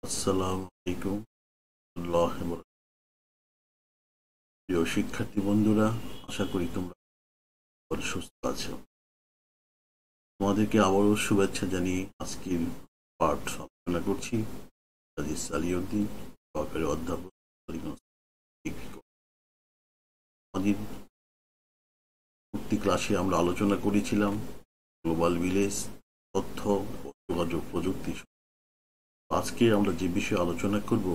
আসসালামু আলাইকুম আল্লাহ প্রিয় শিক্ষার্থী বন্ধুরা, আশা করি তোমরা সুস্থ আছো। তোমাদেরকে আবারও শুভেচ্ছা জানিয়ে আজকের পাঠ আলোচনা করছি। কাজী সালিউদ্দিন, সহকারী অধ্যাপক, আমাদের পরবর্তী ক্লাসে আমরা আলোচনা করেছিলাম গ্লোবাল ভিলেজ, তথ্য ও যোগাযোগ প্রযুক্তি। আজকে আমরা যে বিষয়ে আলোচনা করব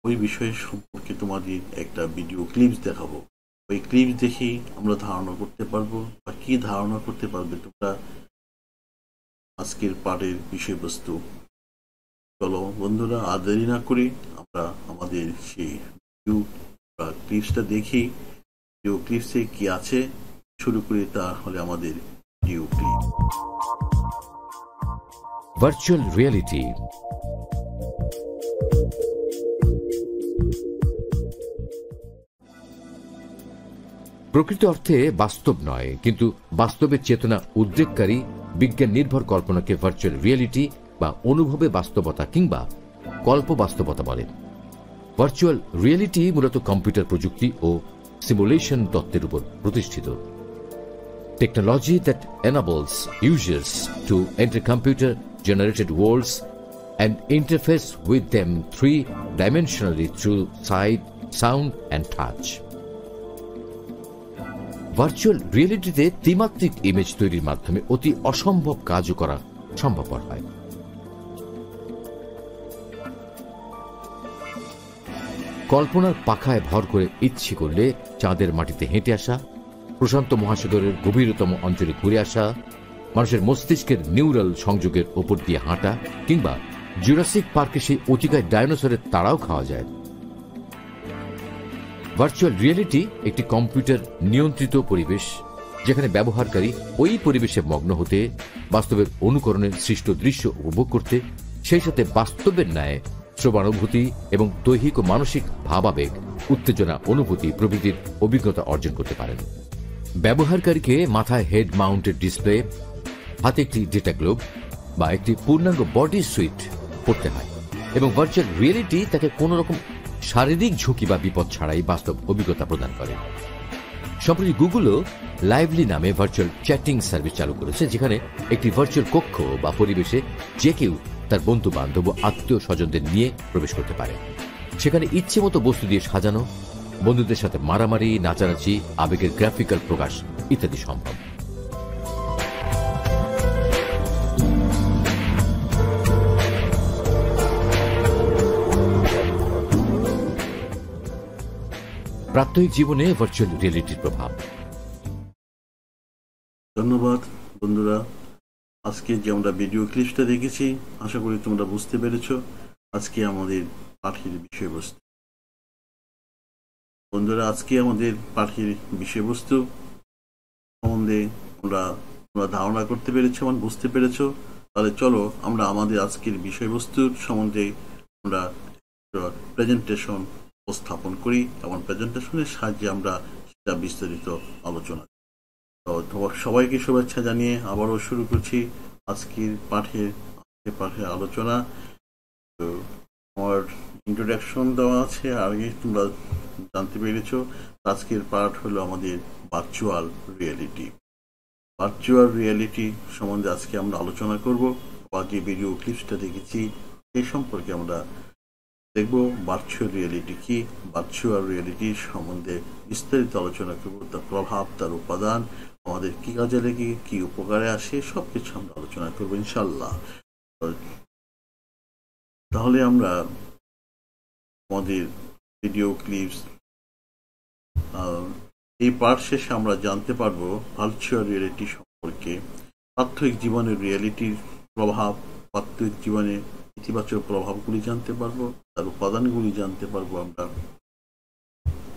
ওই বিষয় সম্পর্কে তোমাদের একটা ভিডিও ক্লিপস দেখাবো। ওই ক্লিপস দেখেই আমরা ধারণা করতে পারবো, বা কি ধারণা করতে পারবে তোমরা আজকের পাঠের বিষয়বস্তু। চলো বন্ধুরা, আর দেরি না করে আমরা আমাদের সেই ভিডিও ক্লিপসটা দেখি। ভিডিও ক্লিপসে কি আছে শুরু করি। তাহলে আমাদের ভিডিও ক্লিপ। Virtual reality. প্রকৃত অর্থে বাস্তব নয়, কিন্তু বাস্তবের চেতনা উদ্রেককারী বিজ্ঞান নির্ভর কল্পনাকে ভার্চুয়াল রিয়েলিটি বা অনুভবে বাস্তবতা কিংবা কল্প বাস্তবতা বলে। ভার্চুয়াল রিয়েলিটি মূলত কম্পিউটার প্রযুক্তি ও সিমুলেশন তত্ত্বের উপর প্রতিষ্ঠিত। Technology that enables users to enter computer-generated worlds and interface with them three-dimensionally through sight, sound and touch. Virtual রিয়েলিটিতে ত্রিমাত্রিক ইমেজ তৈরির মাধ্যমে অতি অসম্ভব কাজও করা সম্ভবপর হয়। কল্পনার পাখায় ভর করে ইচ্ছে করলে চাঁদের মাটিতে হেঁটে আসা, প্রশান্ত মহাসাগরের গভীরতম অঞ্চলে ঘুরে আসা, মানুষের মস্তিষ্কের নিউরাল সংযোগের ওপর দিয়ে হাঁটা, কিংবা জুরাসিক পার্কে সেই অতিকায় ডাইনোসরের তাড়াও খাওয়া যায়। ভার্চুয়াল রিয়েলিটি একটি কম্পিউটার নিয়ন্ত্রিত পরিবেশ, যেখানে ব্যবহারকারী ওই পরিবেশে মগ্ন হতে, বাস্তবের অনুকরণের সৃষ্ট দৃশ্য উপভোগ করতে, সেই সাথে বাস্তবের ন্যায় শ্রবণানুভূতি এবং দৈহিক ও মানসিক ভাবাবেগ, উত্তেজনা, অনুভূতি প্রভৃতির অভিজ্ঞতা অর্জন করতে পারেন। ব্যবহারকারীকে মাথায় হেড মাউন্টেড ডিসপ্লে, হাতে একটি ডেটা গ্লোব বা একটি পূর্ণাঙ্গ বডি সুইট পড়তে হয়, এবং ভার্চুয়াল রিয়েলিটি তাকে কোন রকম শারীরিক ঝুঁকি বা বিপদ ছাড়াই বাস্তব অভিজ্ঞতা প্রদান করে। সম্প্রতি গুগলও লাইভলি নামে ভার্চুয়াল চ্যাটিং সার্ভিস চালু করেছে, যেখানে একটি ভার্চুয়াল কক্ষ বা পরিবেশে যে কেউ তার বন্ধু বান্ধব ও আত্মীয় স্বজনদের নিয়ে প্রবেশ করতে পারে। সেখানে ইচ্ছে মতো বস্তু দিয়ে সাজানো, বন্ধুদের সাথে মারামারি, নাচানাচি, আবেগের গ্রাফিক্যাল প্রকাশ ইত্যাদি সম্ভব। প্রাত্যহিক জীবনে ভার্চুয়াল রিয়েলিটির প্রভাব। ধন্যবাদ বন্ধুরা। আজকে যে আমরা ভিডিও ক্লিপসটা দেখেছি, আশা করি তোমরা বুঝতে পেরেছ আজকে আমাদের পাঠের বিষয়বস্তু। বন্ধুরা, আজকে আমাদের পাঠের বিষয়বস্তু সম্বন্ধে তোমরা ধারণা করতে পেরেছ এবং বুঝতে পেরেছ। তাহলে চলো আমরা আমাদের আজকের বিষয়বস্তুর সম্বন্ধে আমরা প্রেজেন্টেশন উপস্থাপন করি, এবং প্রেজেন্টেশনের সাহায্যে আমরা সেটা বিস্তারিত আলোচনা। তো সবাইকে শুভেচ্ছা জানিয়ে আবারও শুরু করছি আজকের পাঠের আলোচনা। তো আমার ইন্ট্রোডাকশন দেওয়া আছে, আগে তোমরা জানতে পেরেছ। আজকের পাঠ হলো আমাদের ভার্চুয়াল রিয়েলিটি। ভার্চুয়াল রিয়েলিটি সম্বন্ধে আজকে আমরা আলোচনা করব, বা যে ভিডিও ক্লিপসটা দেখেছি সেই সম্পর্কে আমরা দেখব। ভার্চুয়াল রিয়েলিটি কি, ভার্চুয়াল রিয়েলিটি সম্বন্ধে বিস্তারিত আলোচনা করব, তার প্রভাব, তার উপাদান, আমাদের কি কাজে লেগে কি উপকারে আসে, সবকিছু আমরা আলোচনা করবো ইনশাল্লাহ। তাহলে আমরা আমাদের ভিডিও ক্লিপস এই পাঠ শেষে আমরা জানতে পারবো ভার্চুয়াল রিয়েলিটি সম্পর্কে, প্রাত্যহিক জীবনের রিয়েলিটির প্রভাব, প্রাত্যহিক জীবনে ইতিবাচক প্রভাবগুলি জানতে পারবো, তার উপাদানগুলি জানতে পারবো আমরা।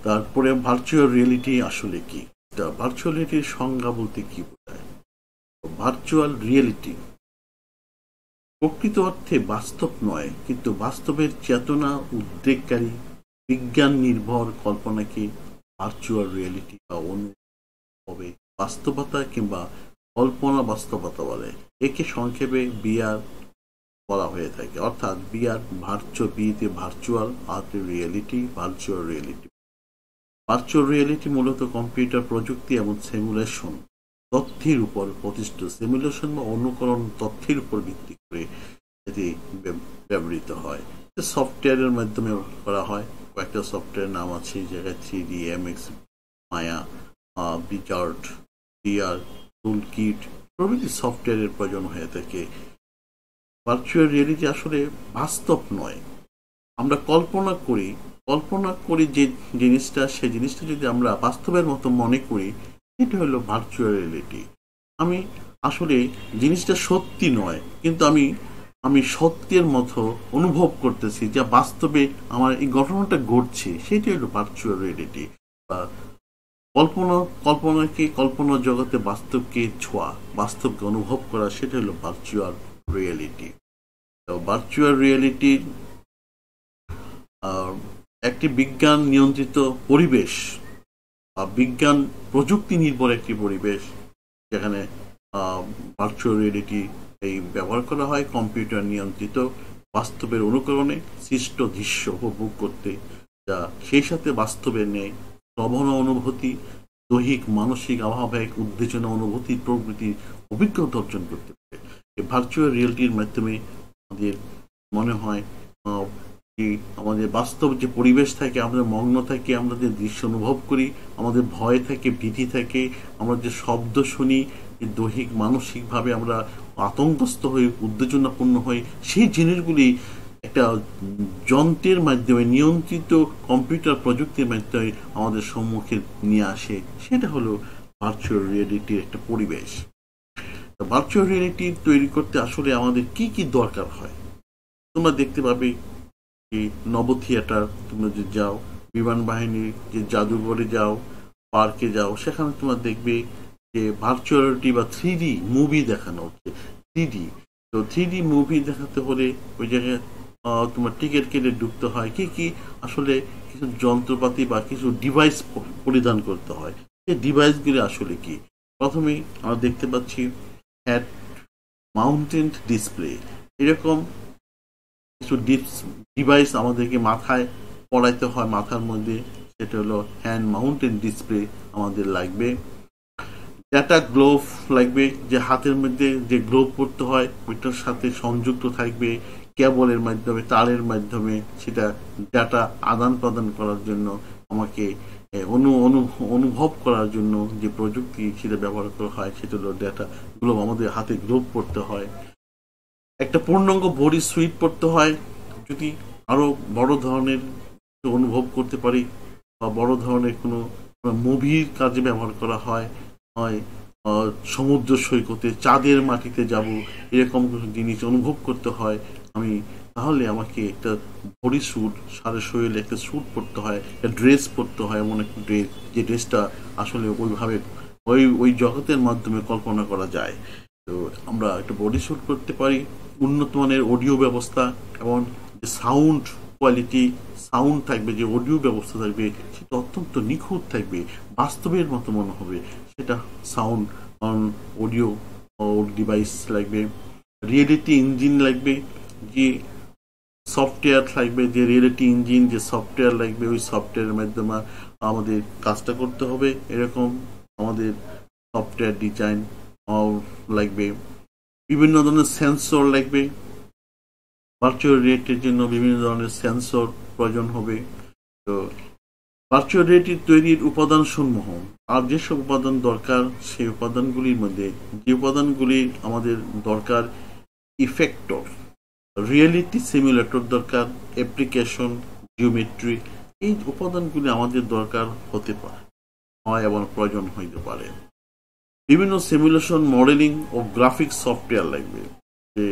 তারপরে ভার্চুয়াল রিয়েলিটি আসলে কি, ভার্চুয়াল রিয়েলিটির সংজ্ঞা বলতে কি বোঝায়। ভার্চুয়াল রিয়েলিটি প্রকৃত অর্থে বাস্তব নয়, কিন্তু বাস্তবের চেতনা উদ্রেককারী বিজ্ঞান নির্ভর কল্পনাকে ভার্চুয়াল রিয়েলিটি বা অনুভবে বাস্তবতা কিংবা কল্পনা বাস্তবতা বলে। একে সংক্ষেপে VR বলা হয়ে থাকে, অর্থাৎ বিআর বিতে ভার্চুয়াল, আর reality virtual reality. Virtual reality মূলত কম্পিউটার প্রযুক্তি এবং সিমুলেশন তথ্যের উপর প্রতিষ্ঠিত, সিমুলেশন বা অনুকরণ তথ্যের উপর ভিত্তি করে এটি ব্যবহৃত হয়। সফটওয়্যারের মাধ্যমে করা হয়, কয়েকটা সফটওয়্যার নাম আছে, জায়গায় 3D, MX, মায়া, বিজার্ড, ডিআর, টুল কিট প্রভৃতি সফটওয়্যারের প্রয়োজন হয়ে থাকে। ভার্চুয়াল রিয়েলিটি আসলে বাস্তব নয়, আমরা কল্পনা করি যে জিনিসটা, সেই জিনিসটা যদি আমরা বাস্তবের মতো মনে করি, এটা হলো ভার্চুয়াল রিয়েলিটি। আমি আসলে জিনিসটা সত্যি নয়, কিন্তু আমি সত্যের মতো অনুভব করতেছি, যা বাস্তবে আমার এই ঘটনাটা ঘটছে, সেটাই হলো ভার্চুয়াল রিয়েলিটি। বা কল্পনা জগতে বাস্তবকে ছোঁয়া, বাস্তবকে অনুভব করা, সেটা হলো ভার্চুয়াল রিয়েলিটি। তো ভার্চুয়াল রিয়েলিটির একটি বিজ্ঞান নিয়ন্ত্রিত পরিবেশ বা বিজ্ঞান প্রযুক্তি নির্ভর একটি পরিবেশ, যেখানে ভার্চুয়াল রিয়েলিটি এই ব্যবহার করা হয় কম্পিউটার নিয়ন্ত্রিত বাস্তবের অনুকরণে সৃষ্ট দৃশ্য উপভোগ করতে, যা সেই সাথে বাস্তবে নেই শ্রবণ অনুভূতি, দৈহিক মানসিক আবহাওয়িক উত্তেজনা অনুভূতি প্রভৃতির অভিজ্ঞতা অর্জন করতে পারে। এই ভার্চুয়াল রিয়েলিটির মাধ্যমে আমাদের মনে হয় আমাদের বাস্তব যে পরিবেশ থাকে, আমাদের মগ্ন থাকে, আমরা যে দৃশ্য অনুভব করি, আমাদের ভয় থাকে, ভীতি থাকে, আমরা যে শব্দ শুনি, দৈহিক মানসিকভাবে আমরা আতঙ্কস্থ হই, উত্তেজনাপূর্ণ হই, সেই জিনিসগুলি একটা যন্ত্রের মাধ্যমে নিয়ন্ত্রিত কম্পিউটার প্রযুক্তির মাধ্যমে আমাদের সম্মুখে নিয়ে আসে, সেটা হলো ভার্চুয়াল রিয়েলিটির একটা পরিবেশ। ভার্চুয়াল রিয়েলিটি তৈরি করতে আসলে আমাদের কি কি দরকার হয়, তোমরা দেখতে পাবে যে নব থিয়েটার, তোমরা যে যাও, বিমান বাহিনীর যে জাদুঘরে যাও, পার্কে যাও, সেখানে তোমরা দেখবে যে ভার্চুয়ালিটি বা 3D মুভি দেখানো হচ্ছে। 3D, তো 3D মুভি দেখাতে হলে ওই জায়গায় তোমার টিকিট কেটে ঢুকতে হয়। কি আসলে কিছু যন্ত্রপাতি বা কিছু ডিভাইস পরিধান করতে হয়। এই ডিভাইসগুলি আসলে কি? প্রথমে আমরা দেখতে পাচ্ছি হেড মাউন্টেড ডিসপ্লে, এরকম কিছু ডিভাইস আমাদেরকে মাথায় পড়াইতে হয়, মাথার মধ্যে, সেটা হলো হ্যান্ড মাউন্টেড ডিসপ্লে আমাদের লাগবে। ডেটা গ্লোভ লাগবে, যে হাতের মধ্যে যে গ্লোভ পড়তে হয় ওইটার সাথে সংযুক্ত থাকবে কেবলের মাধ্যমে, তারের মাধ্যমে, সেটা ডাটা আদান প্রদান করার জন্য, আমাকে অনুভব করার জন্য যে প্রযুক্তি সেটা ব্যবহার করা হয়, সেটা হলো ডেটা গ্লোভ। আমাদের হাতে গ্লোভ পড়তে হয়, একটা পূর্ণাঙ্গ বডি সুইট পড়তে হয়, যদি আরো বড় ধরনের অনুভব করতে পারি বা বড় ধরনের কোনো মুভির কাজে ব্যবহার করা হয়, সমুদ্র সৈকতে, চাঁদের মাটিতে যাব, এরকম কিছু জিনিস অনুভব করতে হয় আমি, তাহলে আমাকে একটা বডি স্যুট, সারা শরীরে একটা স্যুট পরতে হয়, একটা ড্রেস পরতে হয়, এমন একটা ড্রেস যে ড্রেসটা আসলে ওইভাবে ওই জগতের মাধ্যমে কল্পনা করা যায়। তো আমরা একটা বডি স্যুট করতে পারি, উন্নত মানের অডিও ব্যবস্থা এবং যে সাউন্ড কোয়ালিটি, সাউন্ড থাকবে, যে অডিও ব্যবস্থা থাকবে, সেটা অত্যন্ত নিখুঁত থাকবে, বাস্তবের মতো মনে হবে, সেটা সাউন্ড অডিও ডিভাইস লাগবে। রিয়েলিটি ইঞ্জিন লাগবে, যে সফটওয়্যার থাকবে, যে রিয়েলিটি ইঞ্জিন যে সফটওয়্যার লাগবে, ওই সফটওয়্যারের মাধ্যমে আমাদের কাজটা করতে হবে। এরকম আমাদের সফটওয়্যার ডিজাইন লাগবে, বিভিন্ন ধরনের সেন্সর লাগবে, ভার্চুয়াল রিয়েলিটির জন্য বিভিন্ন ধরনের সেন্সর প্রয়োজন হবে। তো ভার্চুয়াল রিয়েলিটি তৈরির উপাদান সমূহ, আর যেসব উপাদান দরকার, সেই উপাদানগুলির মধ্যে যে উপাদানগুলি আমাদের দরকার, ইফেক্টর, রিয়েলিটি সিমুলেটর দরকার, অ্যাপ্লিকেশন, জিওমেট্রি, এই উপাদানগুলি আমাদের দরকার হতে পারে, হয় এবং প্রয়োজন হইতে পারে। বিভিন্ন সিমুলেশন, মডেলিং ও গ্রাফিক্স সফটওয়্যার লাগবে, যে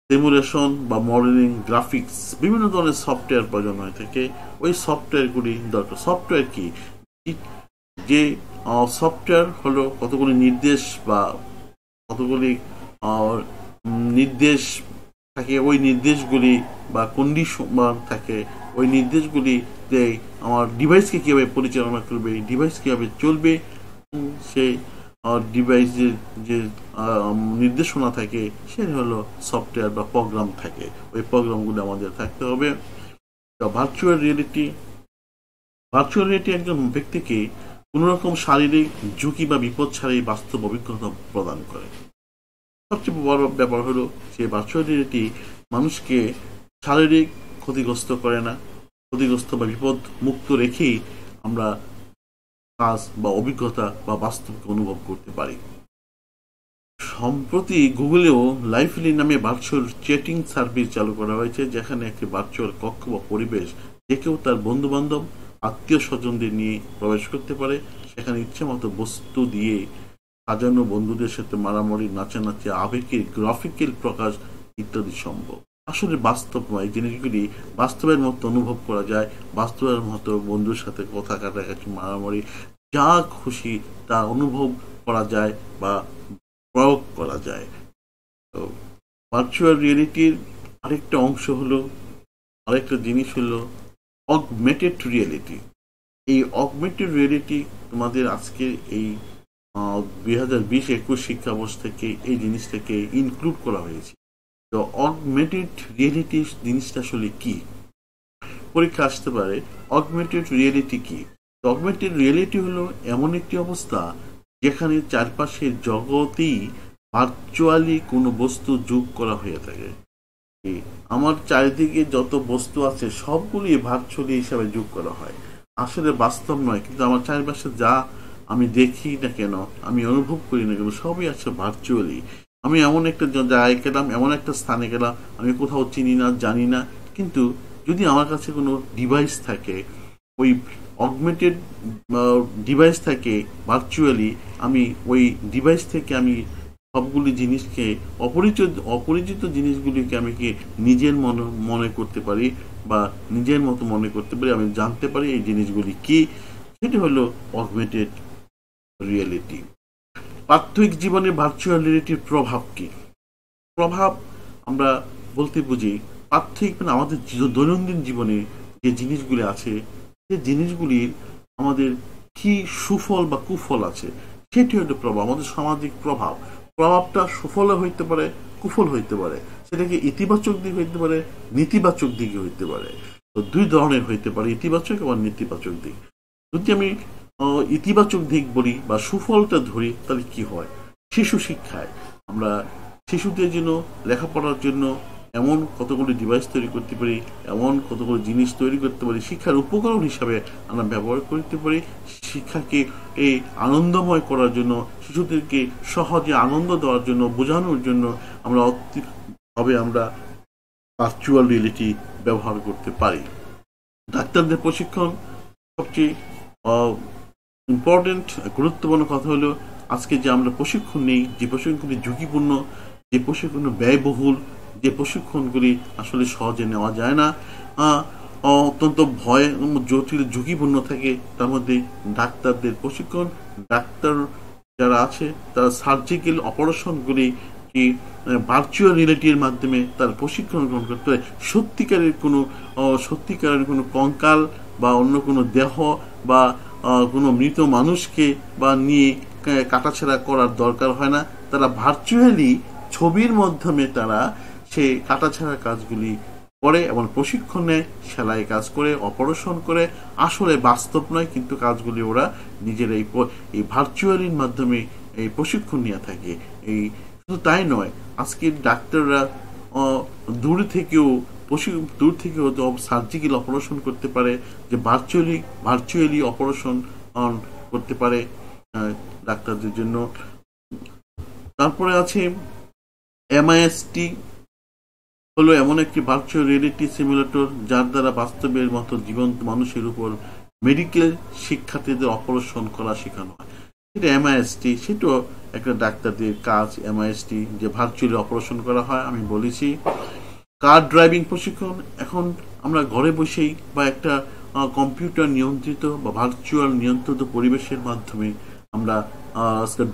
সিমুলেশন বা মডেলিং, গ্রাফিক্স, বিভিন্ন ধরনের সফটওয়্যার প্রয়োজন হয়ে থাকে, ওই সফটওয়্যারগুলি দরকার। সফটওয়্যার কি? যে সফটওয়্যার হলো কতগুলি নির্দেশ বা কতগুলি নির্দেশ থাকে, ওই নির্দেশগুলি বা কন্ডিশন থাকে, ওই নির্দেশগুলি যে আমার ডিভাইসকে কীভাবে পরিচালনা করবে, ডিভাইস কীভাবে চলবে, সেই ডিভাইসের যে নির্দেশনা থাকে সেটা হলো সফটওয়্যার বা প্রোগ্রাম থাকে, ওই প্রোগ্রামগুলো আমাদের থাকতে হবে। ভার্চুয়াল রিয়েলিটি একজন ব্যক্তিকে কোন রকম শারীরিক ঝুঁকি বা বিপদ ছাড়াই বাস্তব অভিজ্ঞতা প্রদান করে। সবচেয়ে বড় ব্যাপার হলো যে ভার্চুয়াল রিয়েলিটি মানুষকে শারীরিক ক্ষতিগ্রস্ত করে না, ক্ষতিগ্রস্ত বা বিপদ মুক্ত রেখেই আমরা কাজ বা অভিজ্ঞতা বা বাস্তবকে অনুভব করতে পারি। সম্প্রতি গুগলেও লাইভলি নামে ভার্চুয়াল চ্যাটিং সার্ভিস চালু করা হয়েছে, যেখানে একটি ভার্চুয়াল কক্ষ বা পরিবেশ যে কেউ তার বন্ধু বান্ধব আত্মীয় স্বজনদের নিয়ে প্রবেশ করতে পারে। সেখানে ইচ্ছে মতো বস্তু দিয়ে সাজানো, বন্ধুদের সাথে মারামারি, নাচানাচি, আবেগের গ্রাফিক্যাল প্রকাশ ইত্যাদি সম্ভব। আসলে বাস্তব নয়, জিনিসগুলি বাস্তবের মতো অনুভব করা যায়, বাস্তবের মতো বন্ধুর সাথে কথা কাটাকাটি, মারামারি, যা খুশি তা অনুভব করা যায় বা প্রয়োগ করা যায়। তো ভার্চুয়াল রিয়েলিটির আরেকটা অংশ হলো, আরেকটা জিনিস হলো অগমেন্টেড রিয়েলিটি। এই অগমেন্টেড রিয়েলিটি তোমাদের আজকের এই 2020-21 শিক্ষাবর্ষ থেকে এই জিনিসটাকে ইনক্লুড করা হয়েছে। তো অগমেন্টেড রিয়েলিটি জিনিসটা আসলে কি, পরীক্ষা আসতে পারে অগমেন্টেড রিয়েলিটি কি। অগমেন্টেড রিয়েলিটি হলো এমন একটি অবস্থা যেখানে চারপাশের জগতেই ভার্চুয়ালি কোনো বস্তু যোগ করা হয়ে থাকে। আমার চারিদিকে যত বস্তু আছে সবগুলি ভার্চুয়ালি হিসাবে যোগ করা হয়, আসলে বাস্তব নয়, কিন্তু আমার চারপাশে যা আমি দেখি না কেন, আমি অনুভব করি না কেন, সবই আছে ভার্চুয়ালি। আমি এমন একটা জায়গায় গেলাম, এমন একটা স্থানে গেলাম, আমি কোথাও চিনি না, জানি না, কিন্তু যদি আমার কাছে কোনো ডিভাইস থাকে, ওই অগমেন্টেড ডিভাইস থাকে ভার্চুয়ালি, আমি ওই ডিভাইস থেকে আমি সবগুলি জিনিসকে অপরিচিত জিনিসগুলিকে আমি কি নিজের মনে করতে পারি বা নিজের মতো মনে করতে পারি, আমি জানতে পারি এই জিনিসগুলি কি। সেটি হলো অগমেন্টেড রিয়েলিটি। প্রাত্যহিক জীবনে ভার্চুয়াল রিয়েলিটির প্রভাব কি? প্রভাব আমরা বলতে বুঝি প্রাত্যহিক মানে আমাদের দৈনন্দিন জীবনে যে জিনিসগুলি আছে, যে জিনিসগুলির আমাদের কি সুফল বা কুফল আছে, সেটি হলো প্রভাব, আমাদের সামাজিক প্রভাব। প্রভাবটা সুফল হইতে পারে, কুফল হইতে পারে, সেটাকে ইতিবাচক দিক হইতে পারে, নেতিবাচক দিকে হইতে পারে। তো দুই ধরনের হইতে পারে, ইতিবাচক এবং নেতিবাচক দিক। যদি আমি ইতিবাচক দিক বলি বা সুফলটা ধরি, তাহলে কি হয়? শিশু শিক্ষায় আমরা শিশুদের জন্য লেখাপড়ার জন্য এমন কতগুলি ডিভাইস তৈরি করতে পারি, এমন কতগুলো জিনিস তৈরি করতে পারি, শিক্ষার উপকরণ হিসাবে আমরা ব্যবহার করতে পারি। শিক্ষাকে এই আনন্দময় করার জন্য, শিশুদেরকে সহজে আনন্দ দেওয়ার জন্য, বোঝানোর জন্য আমরা আমরা ভার্চুয়াল রিয়েলিটি ব্যবহার করতে পারি। ডাক্তারদের প্রশিক্ষণ সবচেয়ে ইম্পর্টেন্ট, গুরুত্বপূর্ণ কথা হলো আজকে যে আমরা প্রশিক্ষণ নেই, যে প্রশিক্ষণগুলি ঝুঁকিপূর্ণ, যে প্রশিক্ষণ ব্যয়বহুল, যে প্রশিক্ষণগুলি আসলে সহজে নেওয়া যায় না, অত্যন্ত ভয় জটিল ঝুঁকিপূর্ণ থাকে, তার মধ্যে ডাক্তারদের প্রশিক্ষণ। ডাক্তার যারা আছে তারা সার্জিক্যাল অপারেশনগুলি কি ভার্চুয়াল রিয়েলিটির মাধ্যমে তার প্রশিক্ষণ গ্রহণ করতে হয়। সত্যিকারের কোনো কঙ্কাল বা অন্য কোনো দেহ বা কোনো মৃত মানুষকে বা নিয়ে কাটাছেড়া করার দরকার হয় না, তারা ভার্চুয়ালি ছবির মাধ্যমে তারা সেই কাটাছেড়া কাজগুলি করে এবং প্রশিক্ষণ নেয়, সেলাই কাজ করে, অপারেশন করে। আসলে বাস্তব নয়, কিন্তু কাজগুলি ওরা নিজের এই ভার্চুয়ালির মাধ্যমে এই প্রশিক্ষণ নিয়ে থাকে। এই শুধু তাই নয়, আজকের ডাক্তাররা দূর থেকেও সার্জিক্যাল অপারেশন করতে পারে, যে ভার্চুয়ালি অপারেশন করতে পারে ডাক্তারদের জন্য। তারপরে আছে MIST, হলো এমন একটি ভার্চুয়াল রিয়েলিটি সিমুলেটর যার দ্বারা বাস্তবের মতো জীবন্ত মানুষের উপর মেডিকেল শিক্ষার্থীদের অপারেশন করা শেখানো হয়। সেটা MIST, সেটাও একটা ডাক্তারদের কাজ। MIST যে ভার্চুয়ালি অপারেশন করা হয়, আমি বলেছি। কার ড্রাইভিং প্রশিক্ষণ, এখন আমরা ঘরে বসেই বা একটা কম্পিউটার নিয়ন্ত্রিত বা ভার্চুয়াল নিয়ন্ত্রিত পরিবেশের মাধ্যমে আমরা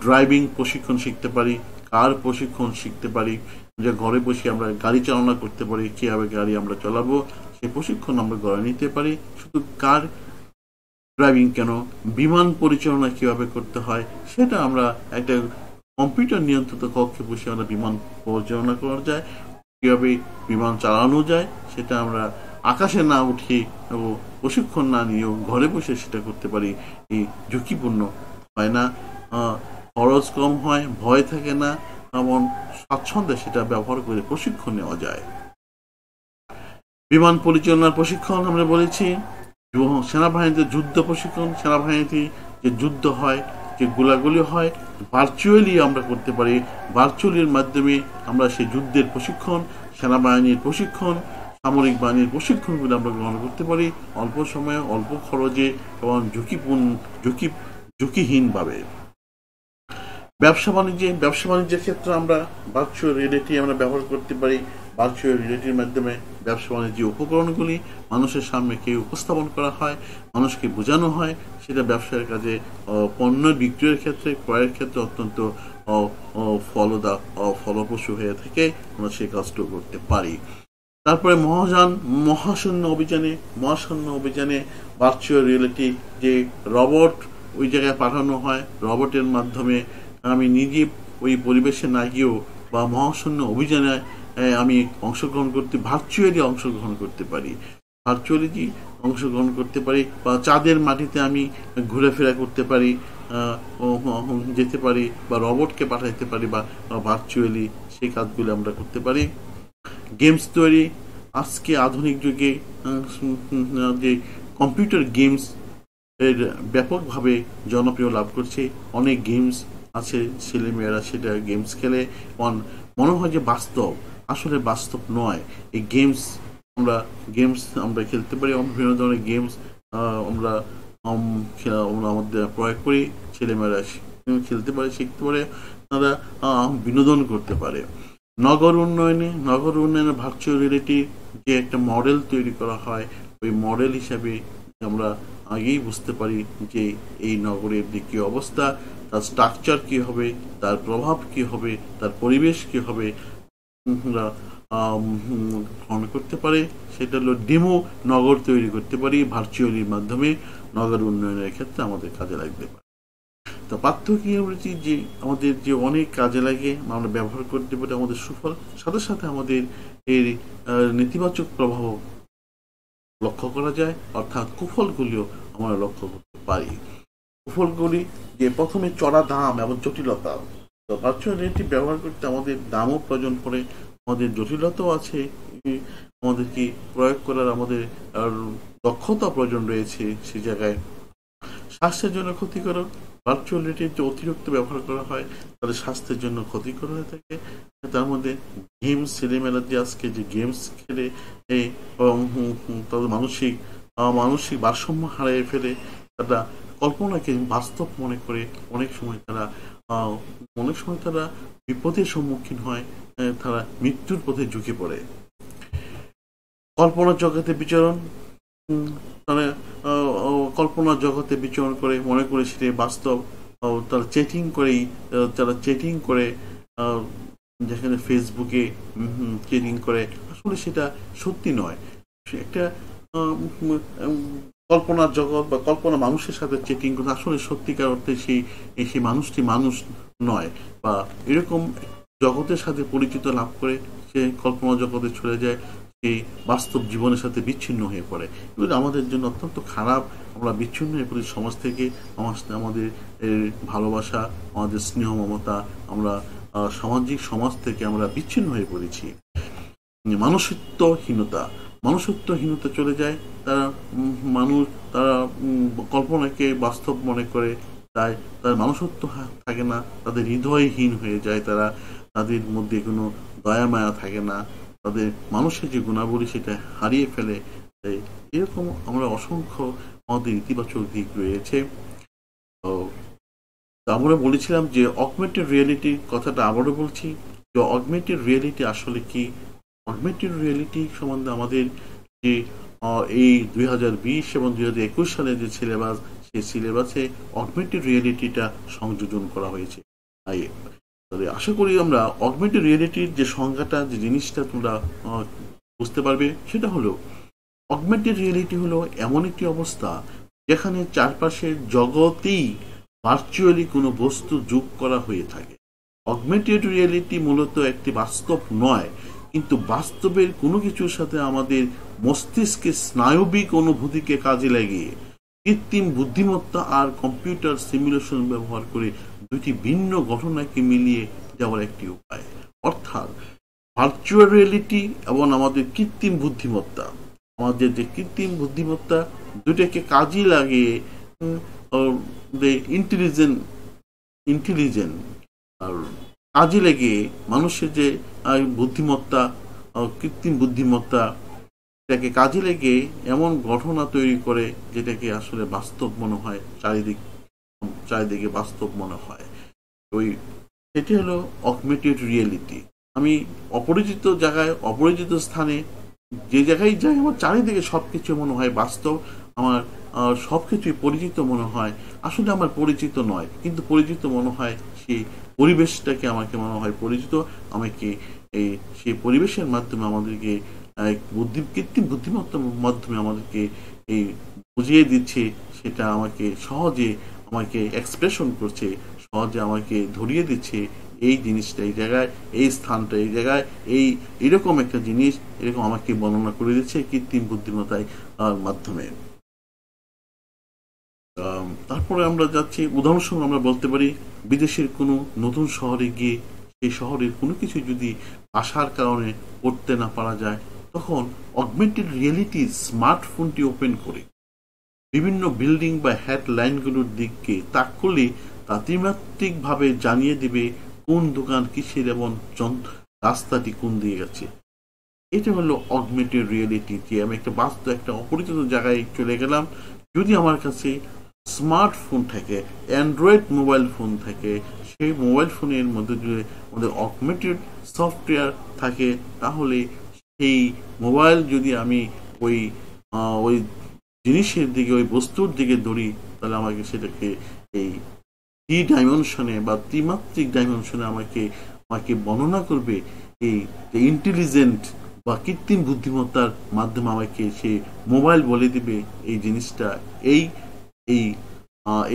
ড্রাইভিং প্রশিক্ষণ শিখতে পারি, কার প্রশিক্ষণ শিখতে পারি, যে ঘরে বসে আমরা গাড়ি চালনা করতে পারি, কিভাবে গাড়ি আমরা চালাবো সেই প্রশিক্ষণ আমরা ঘরে নিতে পারি। শুধু কার ড্রাইভিং কেন, বিমান পরিচালনা কিভাবে করতে হয় সেটা আমরা একটা কম্পিউটার নিয়ন্ত্রিত কক্ষে বসে আমরা বিমান পরিচালনা করা যায়, কিভাবে বিমান চালানো যায় সেটা আমরা আকাশে না উঠে এবং প্রশিক্ষণ না নিয়েও ঘরে বসে সেটা করতে পারি। এই ঝুঁকিপূর্ণ হয় না, খরচ কম হয়, ভয় থাকে না, এমন স্বাচ্ছন্দ্যে সেটা ব্যবহার করে প্রশিক্ষণ নেওয়া যায়। বিমান পরিচালনার প্রশিক্ষণ আমরা বলেছি, সেনাবাহিনীতে যুদ্ধ প্রশিক্ষণ, সেনাবাহিনীতে যে যুদ্ধ হয়, যে গোলাগুলি হয়, ভার্চুয়ালি আমরা করতে পারি। ভার্চুয়ালির মাধ্যমে আমরা সেই যুদ্ধের প্রশিক্ষণ, সেনাবাহিনীর প্রশিক্ষণ, সামরিক বাহিনীর প্রশিক্ষণগুলো আমরা গ্রহণ করতে পারি অল্প সময়ে, অল্প খরচে এবং ঝুঁকিহীনভাবে। ব্যবসা বাণিজ্যের ক্ষেত্রে আমরা ভার্চুয়াল রিয়েলিটি আমরা ব্যবহার করতে পারি। ভার্চুয়াল রিয়েলিটির মাধ্যমে ব্যবসা বাণিজ্যের উপকরণগুলি মানুষের সামনে উপস্থাপন করা হয়, মানুষকে বোঝানো হয়, সেটা ব্যবসায়ের কাজে পণ্য বিক্রয়ের ক্ষেত্রে, ক্রয়ের ক্ষেত্রে অত্যন্ত ফলপ্রসূ হয়ে থাকে, আমরা সেই কাজটা করতে পারি। তারপরে মহাশূন্য অভিযানে ভার্চুয়াল রিয়েলিটি যে রবট ওই জায়গায় পাঠানো হয়, রবটের মাধ্যমে আমি নিজে ওই পরিবেশে না গিয়েও বা মহাশূন্য অভিযানে আমি ভার্চুয়ালি অংশগ্রহণ করতে পারি, বা চাঁদের মাটিতে আমি ঘুরেফেরা করতে পারি, যেতে পারি, বা রবটকে পাঠাইতে পারি, বা ভার্চুয়ালি সেই কাজগুলো আমরা করতে পারি। গেমস তৈরি, আজকে আধুনিক যুগে যে কম্পিউটার গেমস এর ব্যাপকভাবে জনপ্রিয় লাভ করছে। অনেক গেমস আছে, ছেলেমেয়েরা সেটা গেমস খেলে, মনে হয় যে বাস্তব, আসলে বাস্তব নয়। এই গেমস আমরা খেলতে পারি, বিভিন্ন ধরনের গেমস আমরা আমাদের প্রয়োগ করি, ছেলেমেয়েরা খেলতে পারে, শিখতে পারে, তারা বিনোদন করতে পারে। নগর উন্নয়নে ভার্চুয়াল রিয়েলিটি যে একটা মডেল তৈরি করা হয়, ওই মডেল হিসাবে আমরা আগেই বুঝতে পারি যে এই নগরের যে কী অবস্থা, তার স্ট্রাকচার কী হবে, তার প্রভাব কী হবে, তার পরিবেশ কী হবে, আমরা গ্রহণ করতে পারে। সেটা হলো ডেমো নগর তৈরি করতে পারি ভার্চুয়ালির মাধ্যমে, নগর উন্নয়নের ক্ষেত্রে আমাদের কাজে লাগতে পারে। তো পার্থক্য বলছি যে আমাদের যে অনেক কাজে লাগে, আমরা ব্যবহার করতে পারি, আমাদের সুফল, সাথে সাথে আমাদের এর নেতিবাচক প্রভাব লক্ষ্য করা যায়, অর্থাৎ কুফলগুলিও আমরা লক্ষ্য করতে পারি। কুফলগুলি যে প্রথমে চড়া দাম এবং জটিলতা। তো ভার্চুয়াল রিয়েলিটি ব্যবহার করতে আমাদের দামও প্রয়োজন পড়ে, আমাদের জটিলতাও আছে, আমাদেরকে প্রয়োগ করার আমাদের দক্ষতা প্রয়োজন রয়েছে সেই জায়গায়। স্বাস্থ্যের জন্য ক্ষতিকারক, ভার্চুয়াল রিয়েলিটি অতিরিক্ত ব্যবহার করা হয় তাহলে স্বাস্থ্যের জন্য ক্ষতিকর হয়ে থাকে। তার মধ্যে গেমস, ছেলেমেয়েরা যে আজকে যে গেমস খেলে তাদের মানসিক ভারসাম্য হারিয়ে ফেলে, তারা কল্পনাকে বাস্তব মনে করে অনেক সময় তারা বিপদের সম্মুখীন হয়, তারা মৃত্যুর পথে ঝুঁকে পড়ে। কল্পনার জগতে বিচরণ করে মনে করে সেটা বাস্তব। তারা চেটিং করে যেখানে ফেসবুকে চেটিং করে, আসলে সেটা সত্যি নয়, একটা কল্পনার জগৎ বা কল্পনা মানুষের সাথে চেটিং করে, আসলে সত্যিকার অর্থে সেই মানুষটি মানুষ নয়, বা এরকম জগতের সাথে পরিচিত লাভ করে সে কল্পনা জগতে চলে যায়, সেই বাস্তব জীবনের সাথে বিচ্ছিন্ন হয়ে পড়ে। এগুলো আমাদের জন্য অত্যন্ত খারাপ। আমরা বিচ্ছিন্ন হয়ে পড়ি সমাজ থেকে, আমাদের ভালোবাসা, আমাদের স্নেহ মমতা, আমরা সামাজিক সমাজ থেকে আমরা বিচ্ছিন্ন হয়ে পড়েছি। মানুষত্বহীনতা চলে যায়, তারা কল্পনাকে বাস্তব মনে করে, তাই তার মানুষত্ব থাকে না, তাদের হৃদয়হীন হয়ে যায়, তাদের মধ্যে কোনো দয়া মায়া থাকে না, তাদের মানুষের যে গুণাবলী সেটা হারিয়ে ফেলে। এরকম আমরা অসংখ্য আমাদের ইতিবাচক দিক রয়েছে। আমরা বলেছিলাম যে অগমেন্টেড রিয়েলিটি কথাটা আবারও বলছি, যে অগমেন্টেড রিয়েলিটি আসলে কি। অগমেন্টেড রিয়েলিটি সম্বন্ধে আমাদের যে এই 2020 এবং 2021 সালের যে সিলেবাস, সেই সিলেবাসে অগমেন্টেড রিয়েলিটিটা সংযোজন করা হয়েছে। তবে আশা করি আমরা অগমেন্টেড রিয়েলিটির যে সংজ্ঞাটা, যে জিনিসটা তোমরা বুঝতে পারবে, সেটা হলো অগমেন্টেড রিয়েলিটি হলো এমন একটি অবস্থা যেখানে চারপাশের জগতেই ভার্চুয়ালি কোনো বস্তু যোগ করা হয়ে থাকে। অগমেন্টেড রিয়েলিটি মূলত একটি বাস্তব নয়, কিন্তু বাস্তবের কোনো কিছুর সাথে আমাদের মস্তিষ্কের স্নায়বিক অনুভূতিকে কাজে লাগিয়ে কৃত্রিম বুদ্ধিমত্তা আর কম্পিউটার সিমুলেশন ব্যবহার করে দুটি ভিন্ন ঘটনাকে মিলিয়ে যাওয়ার একটি উপায়। অর্থাৎ ভার্চুয়াল রিয়েলিটি এবং আমাদের কৃত্রিম বুদ্ধিমত্তা, আমাদের যে কৃত্রিম বুদ্ধিমত্তা দুটাকে কাজে লাগিয়ে ইন্টেলিজেন্ট ইন্টেলিজেন্ট আর কাজে লেগে মানুষের যে বুদ্ধিমত্তা, কৃত্রিম বুদ্ধিমত্তা, এটাকে কাজে লেগে এমন ঘটনা তৈরি করে যেটাকে আসলে বাস্তব মনে হয়, চারিদিকে বাস্তব মনে হয়। ওই সেটি হলো অগমেন্টেড রিয়েলিটি। আমি অপরিচিত জায়গায়, অপরিচিত স্থানে যে জায়গায় যাই, আমার চারিদিকে সবকিছু মনে হয় বাস্তব, আমার সবকিছুই পরিচিত মনে হয়। আসলে আমার পরিচিত নয়, কিন্তু পরিচিত মনে হয় সেই পরিবেশটাকে, আমাকে মনে হয় পরিচিত। আমাকে এই সেই পরিবেশের মাধ্যমে আমাদেরকে কৃত্রিম বুদ্ধিমত্তার মাধ্যমে আমাদেরকে এই বুঝিয়ে দিচ্ছে, সেটা আমাকে সহজে আমাকে এক্সপ্রেশন করছে, সহজে আমাকে ধরিয়ে দিচ্ছে এই জিনিসটা এই জায়গায়, এই স্থানটা এই জায়গায়, এইরকম একটা জিনিস, এরকম আমাকে বর্ণনা করে দিচ্ছে কৃত্রিম বুদ্ধিমত্তার মাধ্যমে। তারপরে আমরা যাচ্ছি, উদাহরণস্বরূপ আমরা বলতে পারি বিদেশের কোনো নতুন শহরে গিয়ে সেই শহরের কোনো কিছু যদি ভাষার কারণে পড়তে না পারা যায়, তখন অগমেন্টেড রিয়েলিটি স্মার্টফোনটি ওপেন করে বিভিন্ন বিল্ডিং বা হেডলাইনগুলোর দিককে তাক করলে তা ত্রিমাত্রিকভাবে জানিয়ে দিবে কোন দোকান কিসের এবং রাস্তাটি কোন দিয়ে গেছে। এটা হলো অগমেন্টেড রিয়েলিটি, যে আমি একটা বাস্তব একটা অপরিচিত জায়গায় চলে গেলাম। যদি আমার কাছে স্মার্টফোন থাকে, অ্যান্ড্রয়েড মোবাইল ফোন থাকে, সেই মোবাইল ফোনের মধ্যে যদি আমাদের অগমেন্টেড সফটওয়্যার থাকে, তাহলে সেই মোবাইল যদি আমি ওই ওই জিনিসের দিকে, ওই বস্তুর দিকে ধরি, তাহলে আমাকে সেটাকে এই ডাইমেনশনে বা ত্রিমাত্রিক ডাইমেনশনে আমাকে বর্ণনা করবে। এই ইন্টেলিজেন্ট বা কৃত্রিম বুদ্ধিমত্তার মাধ্যমে আমাকে সে মোবাইল বলে দিবে এই জিনিসটা, এই এই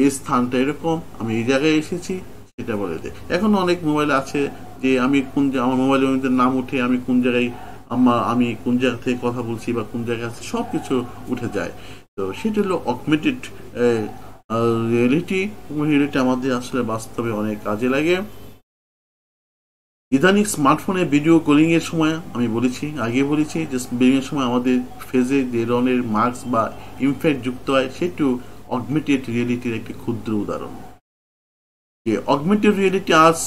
এই স্থানটা এরকম, আমি এই জায়গায় এসেছি, সেটা বলে দেয়। এখন অনেক মোবাইল আছে যে আমি আমার মোবাইলের মধ্যে নাম উঠে আমি কোন জায়গায়, আমি কোন জায়গা থেকে কথা বলছি বা কোন জায়গায় আছে সব কিছু উঠে যায়। তো সেটা হলো অগমেন্টেড রিয়েলিটি। আমাদের আসলে বাস্তবে অনেক কাজে লাগে। ইদানিং স্মার্টফোনে ভিডিও কলিং এর সময় আমি বলেছি, আগে বলেছি যে বিভিন্ন সময় আমাদের ফেজে যে ধরনের মার্কস বা ইমফ্যাক্ট যুক্ত হয়, সেটিও অগমেন্টেড রিয়েলিটির একটি ক্ষুদ্র উদাহরণ। যে অগমেন্টেড রিয়েলিটি আজ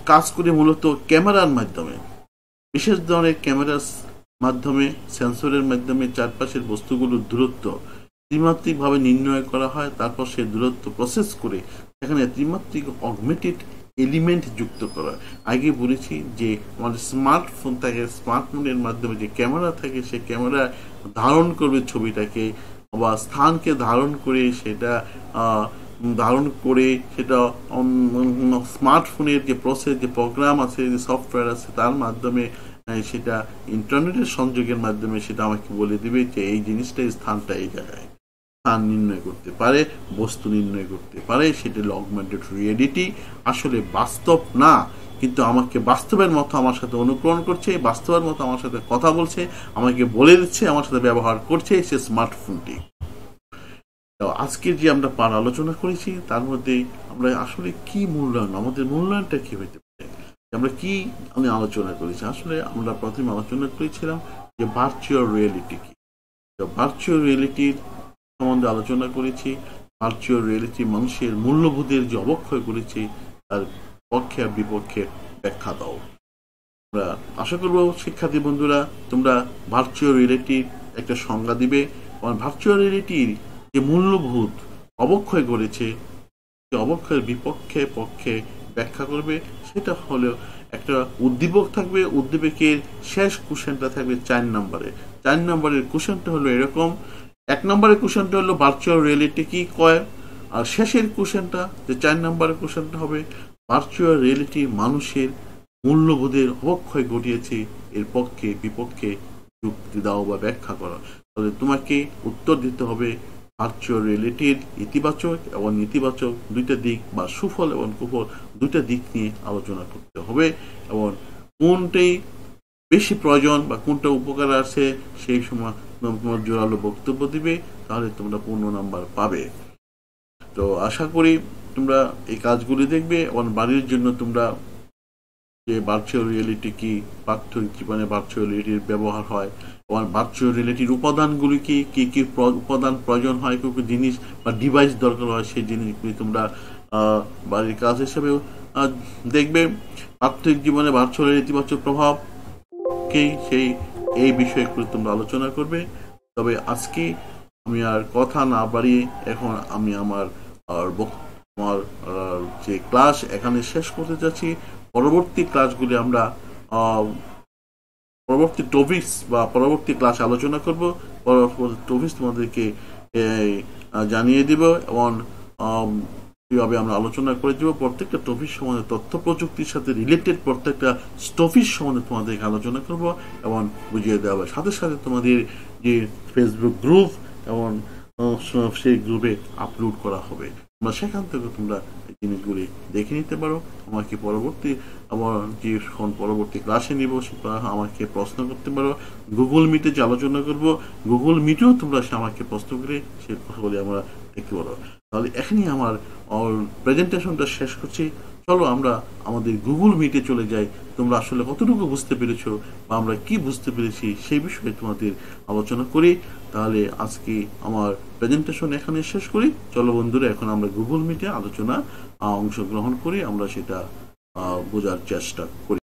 কাজ করে মূলত ক্যামেরার মাধ্যমে, বিশেষ ধরনের ক্যামেরার মাধ্যমে, সেন্সরের মাধ্যমে চারপাশের বস্তুগুলোর দূরত্ব ত্রিমাত্রিকভাবে নির্ণয় করা হয়। তারপর সেই দূরত্ব প্রসেস করে সেখানে ত্রিমাত্রিক অগমেন্টেড এলিমেন্ট যুক্ত করা। আগে বলেছি যে আমাদের স্মার্টফোন থাকে, স্মার্টফোনের মাধ্যমে যে ক্যামেরা থাকে, সে ক্যামেরা ধারণ করবে ছবিটাকে বা স্থানকে ধারণ করে সেটা স্মার্টফোনের যে প্রসেস, যে প্রোগ্রাম আছে, যে সফটওয়্যার আছে, তার মাধ্যমে সেটা ইন্টারনেটের সংযোগের মাধ্যমে সেটা আমাকে বলে দিবে যে এই জিনিসটা, এই স্থানটা এই জায়গায়, স্থান নির্ণয় করতে পারে, বস্তু নির্ণয় করতে পারে। সেটা অগমেন্টেড রিয়েলিটি। আসলে বাস্তব না, কিন্তু আমাকে বাস্তবের মতো আমার সাথে অনুকরণ করছে, বাস্তবের মতো আমার সাথে কথা বলছে, আমাকে বলে দিচ্ছে, আমার সাথে ব্যবহার করছে সে স্মার্টফোনটি। আজকে যে আমরা আলোচনা করেছি তার মধ্যে আমরা আসলে কি মূল্যায়ন, আমাদের মূল্যায়নটা কি হইতে পারে, আমরা কি আমি আলোচনা করেছি। আসলে আমরা প্রথমে আলোচনা করেছিলাম যে ভার্চুয়াল রিয়েলিটি কি। ভার্চুয়াল রিয়েলিটির সম্বন্ধে আলোচনা করেছি। ভার্চুয়াল রিয়েলিটি মানুষের মূল্যবোধের যে অবক্ষয় করেছে তার পক্ষে আর বিপক্ষে ব্যাখ্যা দাও। আমরা আশা করবো শিক্ষার্থী বন্ধুরা তোমরা ভার্চুয়াল রিয়েলিটির একটা সংজ্ঞা দিবে, কারণ ভার্চুয়াল রিয়েলিটির যে মূল্যবোধ অবক্ষয় করেছে, সে অবক্ষয়ের বিপক্ষে পক্ষে ব্যাখ্যা করবে। সেটা হলো একটা উদ্দীপক থাকবে, উদ্দীপকের শেষ কোশ্চেনটা থাকবে 4 নম্বরে। 4 নম্বরের কোশ্চেনটা হলো এরকম, 1 নম্বরের কোশ্চেনটা হলো ভার্চুয়াল রিয়েলিটি কি কয়, আর শেষের কোশ্চেনটা যে 4 নম্বরের কোশ্চেনটা হবে ভার্চুয়াল রিয়েলিটি মানুষের মূল্যবোধের অবক্ষয় ঘটিয়েছে, এর পক্ষে বিপক্ষে যুক্তি দাও বা ব্যাখ্যা করো। তাহলে তোমাকে উত্তর দিতে হবে ভার্চুয়াল রিয়েলিটির ইতিবাচক এবং নেতিবাচক দুইটা দিক বা সুফল এবং কুফল দুইটা দিক নিয়ে আলোচনা করতে হবে এবং কোনটাই বেশি প্রয়োজন বা কোনটা উপকার আছে সেই সময় তোমার জোরালো বক্তব্য দিবে, তাহলে তোমরা পূর্ণ নাম্বার পাবে। তো আশা করি তোমরা এই কাজগুলি দেখবে এবং বাড়ির জন্য তোমরা যে ভার্চুয়াল রিয়েলিটি কি, প্রাত্যহিক জীবনে ভার্চুয়াল রিয়েলিটির ব্যবহার হয় এবং ভার্চুয়াল রিয়েলিটির উপাদানগুলি কি কি কি উপাদান প্রয়োজন হয়, কি জিনিস বা ডিভাইস দরকার হয়, সেই জিনিসগুলি তোমরা বাড়ির কাজ হিসেবে দেখবে। প্রাত্যহিক জীবনে ভার্চুয়াল ইতিবাচক প্রভাব কি এই বিষয়গুলো তোমরা আলোচনা করবে। তবে আজকে আমি আর কথা না বাড়িয়ে এখন আমি আমার যে ক্লাস এখানে শেষ করতে যাচ্ছি। পরবর্তী ক্লাসগুলি আমরা পরবর্তী টপিকস বা পরবর্তী ক্লাস আলোচনা করব। পরবর্তী টপিকস তোমাদেরকে জানিয়ে দিব এবং কিভাবে আমরা আলোচনা করে দিব। প্রত্যেকটা টপিক সম্বন্ধে তথ্য প্রযুক্তির সাথে রিলেটেড প্রত্যেকটা টপিক সম্বন্ধে তোমাদেরকে আলোচনা করব এবং বুঝিয়ে দেওয়া হবে। সাথে সাথে তোমাদের যে ফেসবুক গ্রুপ এবং সেই গ্রুপে আপলোড করা হবে, তোমরা সেখান থেকে তোমরা এই জিনিসগুলি দেখে নিতে পারো। আমাকে পরবর্তী পরবর্তী ক্লাসে নিব, আমাকে প্রশ্ন করতে পারো। গুগল মিটে যে আলোচনা করব, গুগল মিটেও তোমরা আমাকে প্রশ্ন করে সে কথাগুলি আমরা দেখতে পারো। তাহলে এখনই আমার প্রেজেন্টেশনটা শেষ করছি। চলো আমরা আমাদের গুগল মিটে চলে যাই। তোমরা আসলে কতটুকু বুঝতে পেরেছো বা আমরা কি বুঝতে পেরেছি সেই বিষয়ে তোমাদের আলোচনা করি। তাহলে আজকে আমার প্রেজেন্টেশন এখানে শেষ করি। চলো বন্ধুরা, এখন আমরা গুগল মিটে আলোচনা অংশগ্রহণ করি, আমরা সেটা বোঝার চেষ্টা করি।